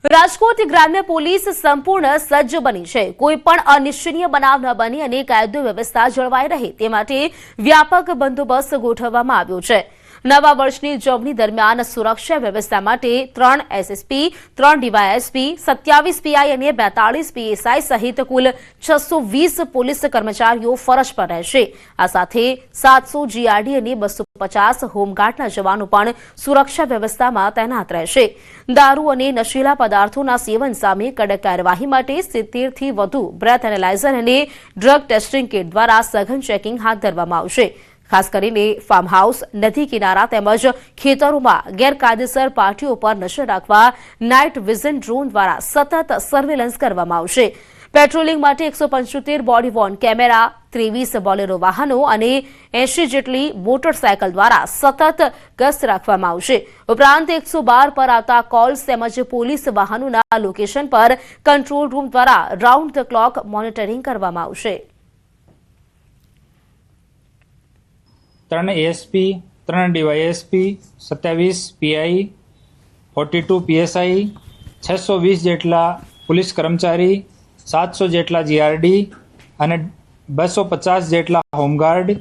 રાજકોટ ગ્રામ્ય પોલીસ સંપૂર્ણ સજ્જ બની છે। કોઈ પણ અનિચ્છનીય બનાવ ન બને અને કાયદો વ્યવસ્થા જળવાઈ રહે તે માટે વ્યાપક બંદોબસ્ત ગોઠવવામાં આવ્યો છે। નવા વર્ષની ઉજવણી દરમિયાન સુરક્ષા વ્યવસ્થા માટે 3 એસએસપી, 3 ડીવાયએસપી, 27 પીઆઈ અને 42 પીએસઆઈ સહિત કુલ 620 પોલીસ કર્મચારીઓ ફરજ પર રહેશે। આ સાથે 700 જીઆરડી અને 250 હોમગાર્ડના જવાનો પણ સુરક્ષા વ્યવસ્થામાં તૈનાત રહેશે। દારૂ અને નશીલા પદાર્થોના સેવન સામે કડક કાર્યવાહી માટે 70 થી વધુ બ્રેથ એનાલાઇઝર અને ડ્રગ ટેસ્ટિંગ કિટ દ્વારા સઘન ચેકિંગ હાથ ધરવામાં આવશે। ખાસ કરીને ફાર્મ હાઉસ, નદી કિનારા તેમજ ખેતરોમાં ગેરકાયદેસર પાર્ટીઓ પર નજર રાખવા નાઇટ વિઝન ડ્રોન દ્વારા સતત સર્વેલન્સ કરવામાં આવશે। પેટ્રોલિંગ માટે 175 બોડી વોર્ન કેમેરા, 23 બોલેરો વાહનો અને 80 જેટલી મોટરસાયકલ દ્વારા સતત ગસ્ત રાખવામાં આવશે। ઉપરાંત 112 પર આવતા કોલ્સ તેમજ પોલીસ વાહનોના લોકેશન પર કંટ્રોલ રૂમ દ્વારા રાઉન્ડ ધ ક્લોક મોનિટરિંગ કરવામાં આવશે। 3 એએસપી, 3 ડીવાયએસપી, 27 પીઆઈ, 42 પીએસઆઈ, 620 જેટલા પોલીસ કર્મચારી, 700 જેટલા જીઆરડી અને 250 જેટલા હોમગાર્ડ,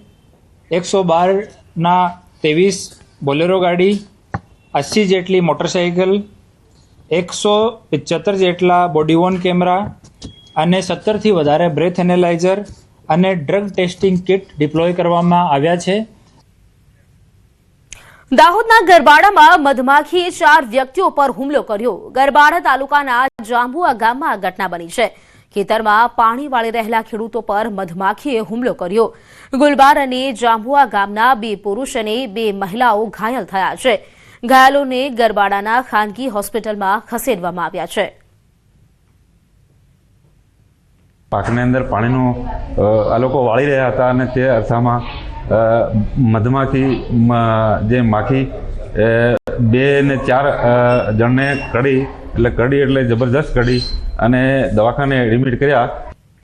112ના 23 બોલેરો ગાડી, 80 જેટલી મોટરસાઇકલ, 175 જેટલા બોડી વોર્ન કેમેરા અને 17થી વધારે બ્રેથ એનાલાઇઝર અને ડ્રગ ટેસ્ટિંગ કિટ ડિપ્લોય કરવામાં આવ્યા છે। દાહોદના ગરબાડામાં મધમાખીએ 4 વ્યક્તિઓ પર હુમલો કર્યો। ગરબાડા તાલુકાના જાંબુઆ ગામમાં આ ઘટના બની છે। ખેતરમાં પાણી વાળી રહેલા ખેડૂતો પર મધમાખીએ હુમલો કર્યો। ગુલબાર અને જાંબુઆ ગામના 2 પુરુષ અને 2 મહિલાઓ ઘાયલ થયા છે। ઘાયલોને ગરબાડાના ખાનગી હોસ્પિટલમાં ખસેડવામાં આવ્યા છે। પાકની અંદર પાણીનું આ લોકો વાળી રહ્યા હતા અને તે અરસામાં મધમાખી જે માખી 2 ને 4 જણને કરડી એટલે જબરજસ્ત કરડી અને દવાખાને એડમિટ કર્યા।